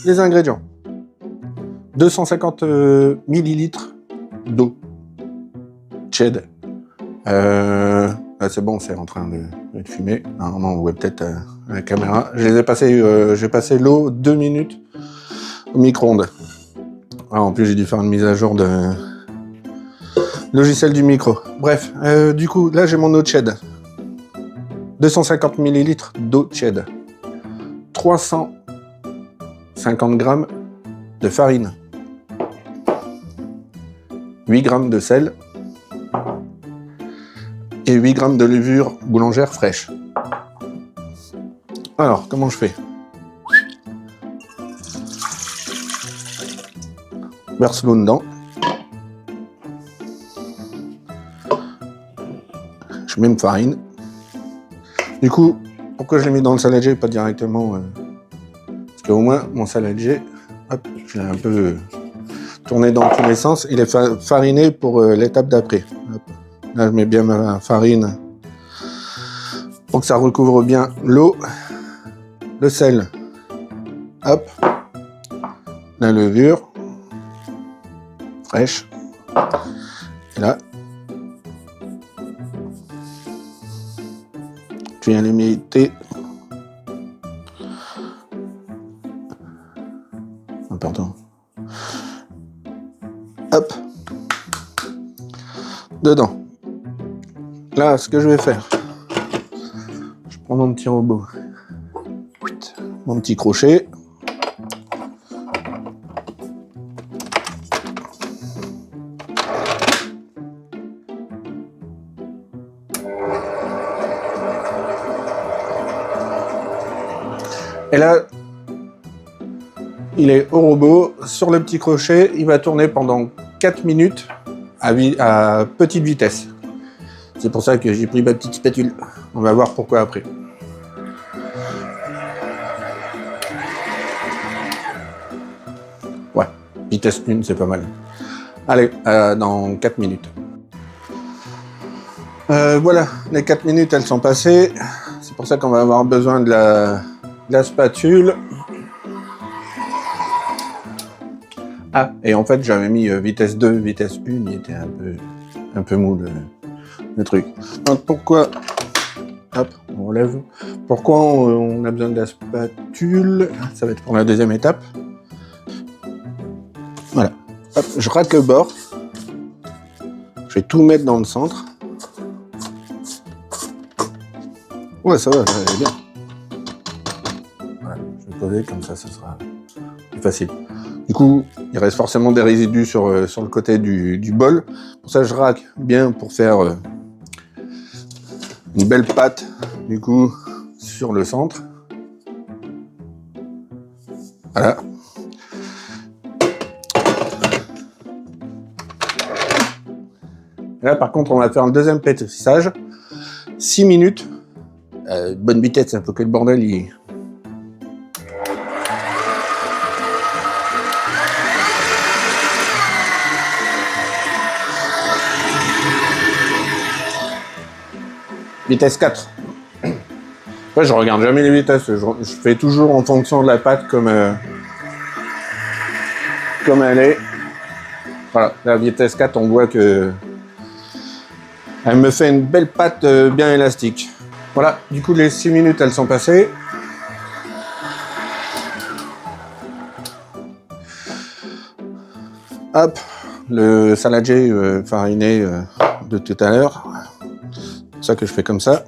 Les ingrédients. 250 millilitres d'eau. Ched. Là, c'est bon, c'est en train de fumer. Normalement, on voit peut-être la caméra. J'ai passé l'eau 2 minutes au micro-ondes. En plus, j'ai dû faire une mise à jour de logiciel du micro. Bref, du coup, là, j'ai mon eau Ched. 250 millilitres d'eau Ched. 350 grammes de farine. 8 grammes de sel. Et 8 grammes de levure boulangère fraîche. Alors, comment je fais? Verse l'eau dedans. Je mets une farine. Du coup, pourquoi je l'ai mis dans le saladier, pas directement parce qu'au moins, mon saladier, hop, je l'ai un peu tourné dans tous les sens. Il est fariné pour l'étape d'après. Là, je mets bien ma farine pour que ça recouvre bien l'eau, le sel, hop, la levure fraîche, et là, tu viens limiter, pardon, hop, dedans. Là, ce que je vais faire, je prends mon petit robot, mon petit crochet, et là, il est au robot, sur le petit crochet, il va tourner pendant 4 minutes à petite vitesse. C'est pour ça que j'ai pris ma petite spatule. On va voir pourquoi après. Ouais, vitesse 1, c'est pas mal. Allez, dans 4 minutes. Voilà, les 4 minutes, elles sont passées. C'est pour ça qu'on va avoir besoin de la spatule. Ah, et en fait, j'avais mis vitesse 2, vitesse 1, il était un peu mou le truc. Donc pourquoi, hop, on relève. Pourquoi on a besoin de la spatule? Ça va être pour la deuxième étape. Voilà, hop, je rate le bord. Je vais tout mettre dans le centre. Ouais, ça va, elle est bien. Voilà, je vais poser comme ça, ce sera plus facile. Du coup, il reste forcément des résidus sur le côté du bol. Pour ça, je raque bien pour faire une belle pâte, du coup, sur le centre. Voilà. Et là, par contre, on va faire un deuxième pétrissage. 6 minutes. Bonne vitesse, il faut que le bordel y... Vitesse 4. Après, je regarde jamais les vitesses. Je fais toujours en fonction de la pâte comme elle est. Voilà, la vitesse 4, on voit que elle me fait une belle pâte bien élastique. Voilà, du coup, les 6 minutes, elles sont passées. Hop, le saladier fariné de tout à l'heure. C'est ça que je fais comme ça.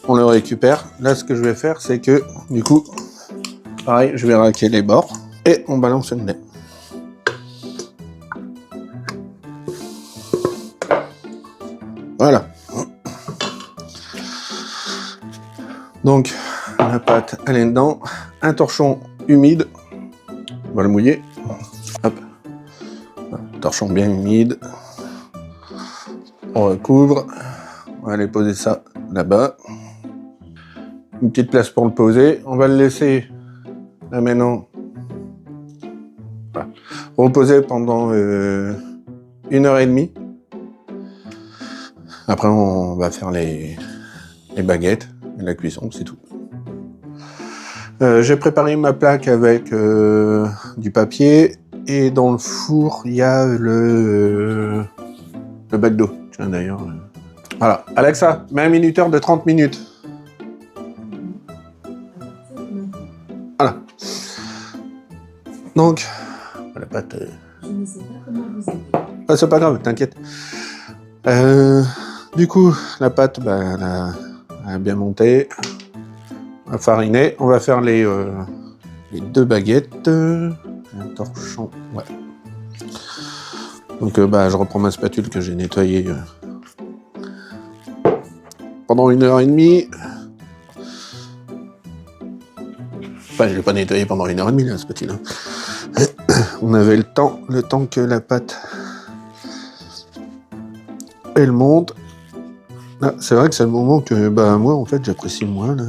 On le récupère. Là, ce que je vais faire, c'est que, du coup, pareil, je vais raquer les bords et on balance une dent. Voilà. Donc, la pâte, elle est dedans. Un torchon humide. On va le mouiller. Hop. Torchon bien humide. On recouvre. On va aller poser ça là-bas. Une petite place pour le poser. On va le laisser là maintenant. Voilà. Reposer pendant 1h30. Après, on va faire les baguettes et la cuisson, c'est tout. J'ai préparé ma plaque avec du papier et dans le four il y a le bac d'eau. Tiens d'ailleurs. Voilà. Alexa, mets un minuteur de 30 minutes. Voilà. Donc, la pâte. Je ne sais pas comment vous aider. Ah, c'est pas grave, t'inquiète. Du coup, la pâte, elle a bien monté. On va fariner. On va faire les 2 baguettes. Un torchon, ouais. Donc, je reprends ma spatule que j'ai nettoyée pendant 1h30. Enfin, je l'ai pas nettoyée pendant 1h30, la spatule. On avait le temps que la pâte elle monte. Là, c'est vrai que c'est le moment que moi en fait j'apprécie moins là.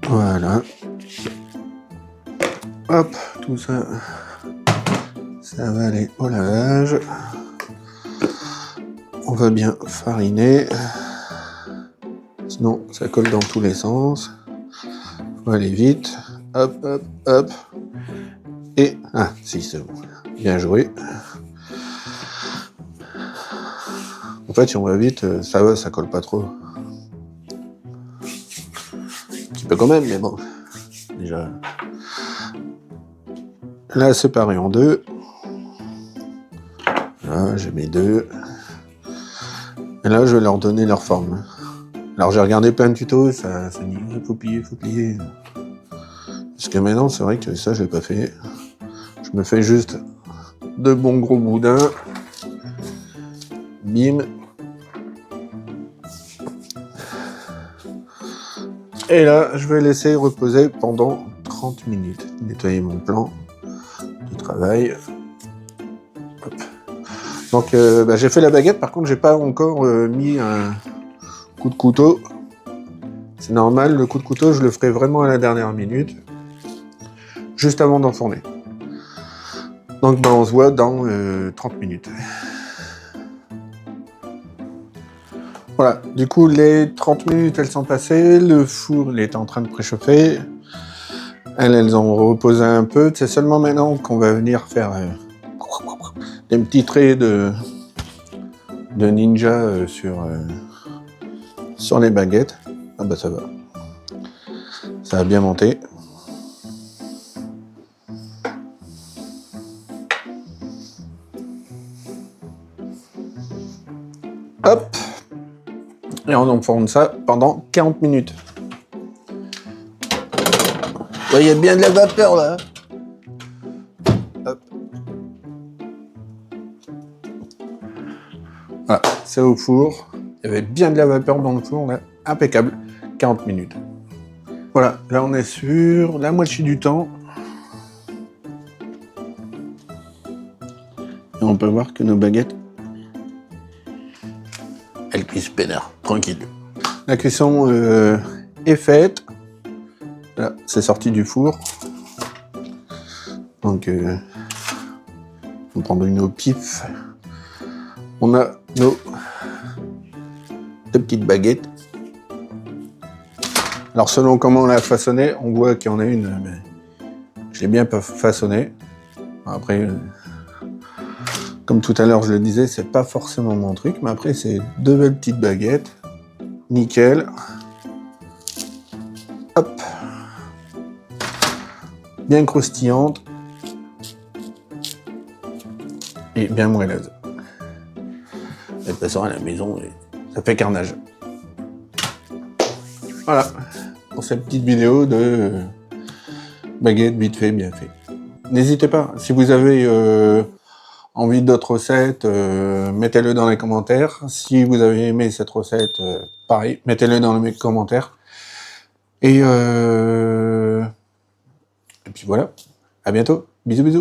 Voilà. Hop, tout ça, ça va aller au lavage. On va bien fariner. Sinon, ça colle dans tous les sens. Faut aller vite. Hop, hop, hop. Et ah, si c'est bon. Bien joué. En fait, si on va vite, ça va, ça colle pas trop. Un petit peu quand même, mais bon. Déjà. Là, séparé en 2. Là, j'ai mes 2. Et là, je vais leur donner leur forme. Alors, j'ai regardé plein de tutos, ça dit, faut plier. Parce que maintenant, c'est vrai que ça, je l'ai pas fait. Je me fais juste de bons gros boudins. Bim. Et là, je vais laisser reposer pendant 30 minutes. Nettoyer mon plan de travail. Hop. Donc, j'ai fait la baguette. Par contre, j'ai pas encore mis un coup de couteau. C'est normal, le coup de couteau, je le ferai vraiment à la dernière minute. Juste avant d'enfourner. Donc, on se voit dans 30 minutes. Voilà, du coup, les 30 minutes, elles sont passées. Le four, il est en train de préchauffer. Elles ont reposé un peu. C'est seulement maintenant qu'on va venir faire des petits traits de ninja sur les baguettes. Ah bah ça va. Ça a bien monté. Hop. Et on enfourne ça pendant 40 minutes. Il y a bien de la vapeur là. Hop. Voilà, c'est au four. Il y avait bien de la vapeur dans le four là. Impeccable. 40 minutes. Voilà, là on est sur la moitié du temps. Et on peut voir que nos baguettes, elles cuisent peinard, tranquille. La cuisson est faite. Là, c'est sorti du four. Donc, on prend une au pif. On a nos 2 petites baguettes. Alors, selon comment on l'a façonné, on voit qu'il y en a une, mais je l'ai bien façonné. Après, comme tout à l'heure je le disais, c'est pas forcément mon truc, mais après, c'est 2 belles petites baguettes. Nickel. Hop. Bien croustillante. Et bien moelleuse. De toute façon, à la maison, ça fait carnage. Voilà. Pour cette petite vidéo de baguette vite fait, bien fait. N'hésitez pas, si vous avez envie d'autres recettes, mettez-le dans les commentaires. Si vous avez aimé cette recette, pareil, mettez-le dans les commentaires. Et puis voilà, à bientôt, bisous bisous.